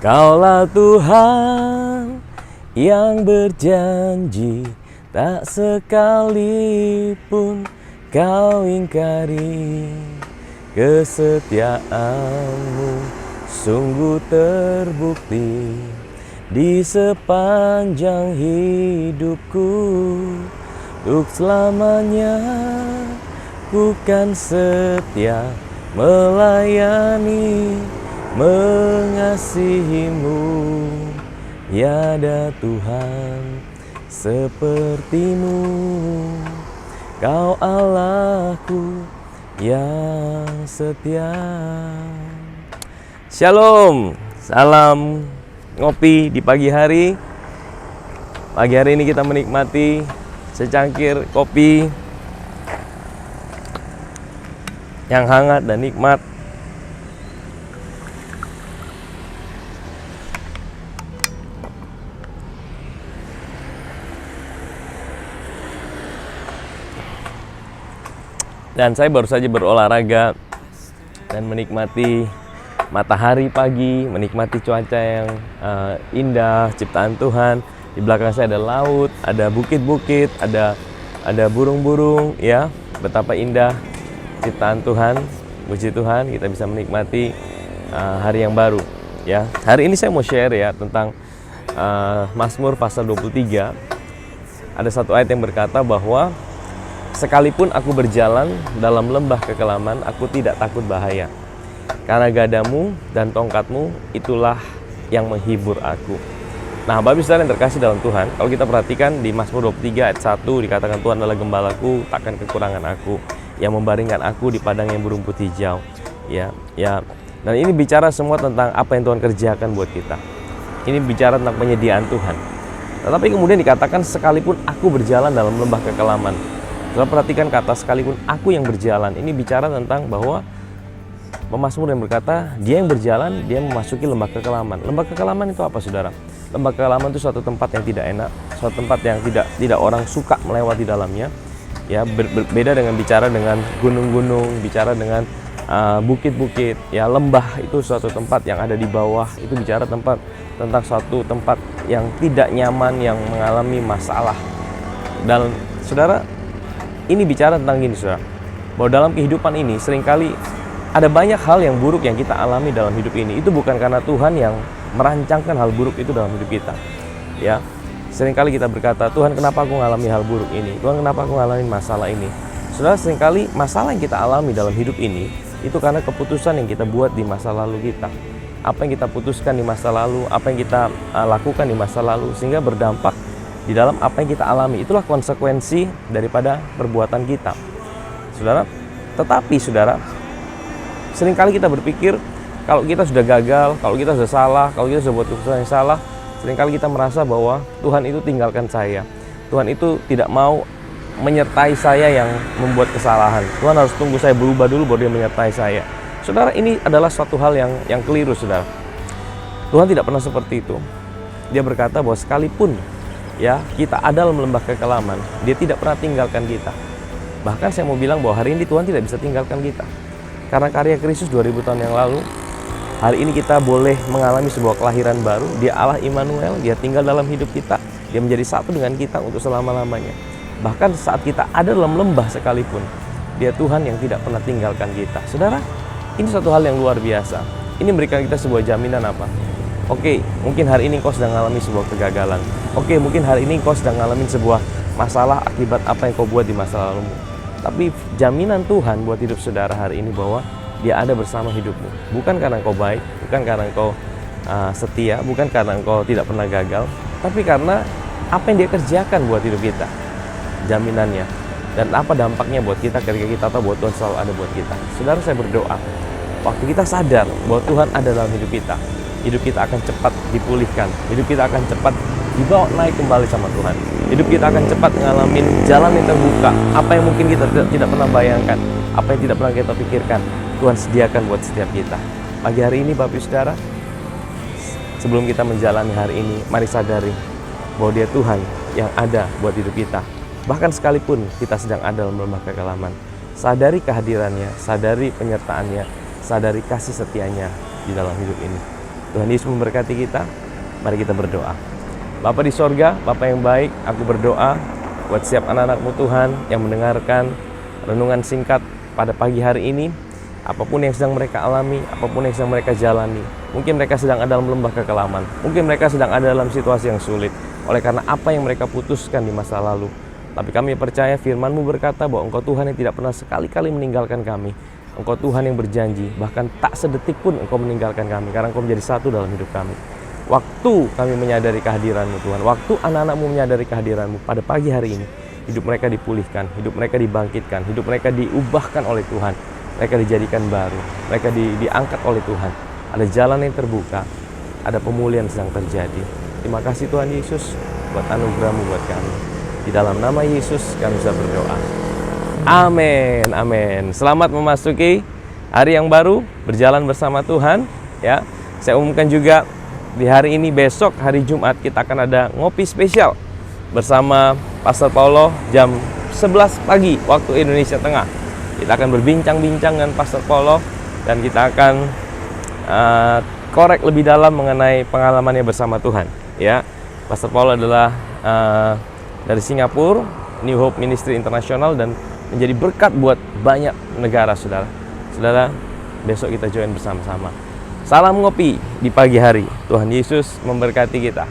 Kaulah Tuhan yang berjanji, tak sekalipun kau ingkari. Kesetiaanmu sungguh terbukti di sepanjang hidupku. Untuk selamanya ku kan setia melayani, mengasihimu. Tiada Tuhan sepertimu, Kau Allahku yang setia. Shalom, salam ngopi di pagi hari. Pagi hari ini kita menikmati secangkir kopi yang hangat dan nikmat. Dan saya baru saja berolahraga dan menikmati matahari pagi, menikmati cuaca yang indah, ciptaan Tuhan. Di belakang saya ada laut, ada bukit-bukit, ada burung-burung, ya. Betapa indah ciptaan Tuhan. Puji Tuhan, kita bisa menikmati hari yang baru, ya. Hari ini saya mau share ya tentang Mazmur pasal 23. Ada satu ayat yang berkata bahwa sekalipun aku berjalan dalam lembah kekelaman, aku tidak takut bahaya. Karena gadamu dan tongkatmu itulah yang menghibur aku. Nah, Bapak Ibu Saudara yang terkasih dalam Tuhan, kalau kita perhatikan di Mazmur 23 ayat 1 dikatakan Tuhan adalah gembalaku, takkan kekurangan aku, yang membaringkan aku di padang yang berumput hijau. Ya. Dan ini bicara semua tentang apa yang Tuhan kerjakan buat kita. Ini bicara tentang penyediaan Tuhan. Tetapi kemudian dikatakan sekalipun aku berjalan dalam lembah kekelaman. Saudara perhatikan kata sekalipun aku yang berjalan. Ini bicara tentang bahwa pemazmur yang berkata dia yang berjalan, dia memasuki lembah kekelaman. Lembah kekelaman itu apa, saudara? Lembah kekelaman itu suatu tempat yang tidak enak, suatu tempat yang tidak orang suka melewati dalamnya. Ya, berbeda dengan bicara dengan gunung-gunung, bicara dengan bukit-bukit. Ya, lembah itu suatu tempat yang ada di bawah. Itu bicara tentang suatu tempat yang tidak nyaman, yang mengalami masalah. Dan saudara, ini bicara tentang gini, saudara, bahwa dalam kehidupan ini seringkali ada banyak hal yang buruk yang kita alami dalam hidup ini. Itu bukan karena Tuhan yang merancangkan hal buruk itu dalam hidup kita. Ya, seringkali kita berkata, Tuhan kenapa aku mengalami hal buruk ini? Tuhan kenapa aku mengalami masalah ini? Saudara, seringkali masalah yang kita alami dalam hidup ini itu karena keputusan yang kita buat di masa lalu kita. Apa yang kita putuskan di masa lalu, apa yang kita lakukan di masa lalu, sehingga berdampak di dalam apa yang kita alami. Itulah konsekuensi daripada perbuatan kita, saudara. Tetapi saudara, seringkali kita berpikir kalau kita sudah gagal, kalau kita sudah salah, kalau kita sudah buat keputusan yang salah, seringkali kita merasa bahwa Tuhan itu tinggalkan saya. Tuhan itu tidak mau menyertai saya yang membuat kesalahan. Tuhan harus tunggu saya berubah dulu baru dia menyertai saya. Saudara, ini adalah suatu hal yang keliru, saudara. Tuhan tidak pernah seperti itu. Dia berkata bahwa sekalipun ya kita ada dalam lembah kekelaman, dia tidak pernah tinggalkan kita. Bahkan saya mau bilang bahwa hari ini Tuhan tidak bisa tinggalkan kita. Karena karya Kristus 2000 tahun yang lalu, hari ini kita boleh mengalami sebuah kelahiran baru. Dia Allah Immanuel, dia tinggal dalam hidup kita. Dia menjadi satu dengan kita untuk selama-lamanya. Bahkan saat kita ada dalam lembah sekalipun, dia Tuhan yang tidak pernah tinggalkan kita. Saudara, ini satu hal yang luar biasa. Ini memberikan kita sebuah jaminan apa? Oke, mungkin hari ini kau sedang mengalami sebuah kegagalan. Oke, mungkin hari ini kau sedang mengalami sebuah masalah akibat apa yang kau buat di masa lalumu. Tapi jaminan Tuhan buat hidup saudara hari ini bahwa dia ada bersama hidupmu. Bukan karena engkau baik, bukan karena engkau setia, bukan karena engkau tidak pernah gagal, tapi karena apa yang dia kerjakan buat hidup kita. Jaminannya. Dan apa dampaknya buat kita ketika kita tahu bahwa Tuhan selalu ada buat kita. Saudara, saya berdoa, waktu kita sadar bahwa Tuhan ada dalam hidup kita akan cepat dipulihkan. Hidup kita akan cepat dibawa naik kembali sama Tuhan. Hidup kita akan cepat mengalami jalan yang terbuka. Apa yang mungkin kita tidak pernah bayangkan, apa yang tidak pernah kita pikirkan, Tuhan sediakan buat setiap kita. Pagi hari ini Bapak Ibu Saudara, sebelum kita menjalani hari ini, mari sadari bahwa dia Tuhan yang ada buat hidup kita. Bahkan sekalipun kita sedang ada dalam lembah kekelaman, sadari kehadirannya, sadari penyertaannya, sadari kasih setianya di dalam hidup ini. Tuhan Yesus memberkati kita. Mari kita berdoa. Bapa di sorga, Bapa yang baik, aku berdoa buat setiap anak-anak-Mu Tuhan yang mendengarkan renungan singkat pada pagi hari ini. Apapun yang sedang mereka alami, apapun yang sedang mereka jalani, mungkin mereka sedang ada dalam lembah kekelaman, mungkin mereka sedang ada dalam situasi yang sulit oleh karena apa yang mereka putuskan di masa lalu. Tapi kami percaya firman-Mu berkata bahwa Engkau Tuhan yang tidak pernah sekali-kali meninggalkan kami. Engkau Tuhan yang berjanji, bahkan tak sedetik pun Engkau meninggalkan kami, karena Engkau menjadi satu dalam hidup kami. Waktu kami menyadari kehadiran-Mu Tuhan, waktu anak-anak-Mu menyadari kehadiran-Mu pada pagi hari ini, hidup mereka dipulihkan, hidup mereka dibangkitkan, hidup mereka diubahkan oleh Tuhan. Mereka dijadikan baru, mereka diangkat oleh Tuhan. Ada jalan yang terbuka, ada pemulihan sedang terjadi. Terima kasih Tuhan Yesus buat anugerah-Mu buat kami. Di dalam nama Yesus kami bisa berdoa. Amin, amin. Selamat memasuki hari yang baru, berjalan bersama Tuhan. Ya, saya umumkan juga di hari ini, besok hari Jumat kita akan ada ngopi spesial bersama Pastor Paulo jam 11 pagi waktu Indonesia Tengah. Kita akan berbincang-bincang dengan Pastor Paulo dan kita akan korek lebih dalam mengenai pengalamannya bersama Tuhan. Ya, Pastor Paulo adalah dari Singapura, New Hope Ministry Internasional, dan menjadi berkat buat banyak negara, saudara. Saudara, besok kita join bersama-sama. Salam ngopi di pagi hari. Tuhan Yesus memberkati kita.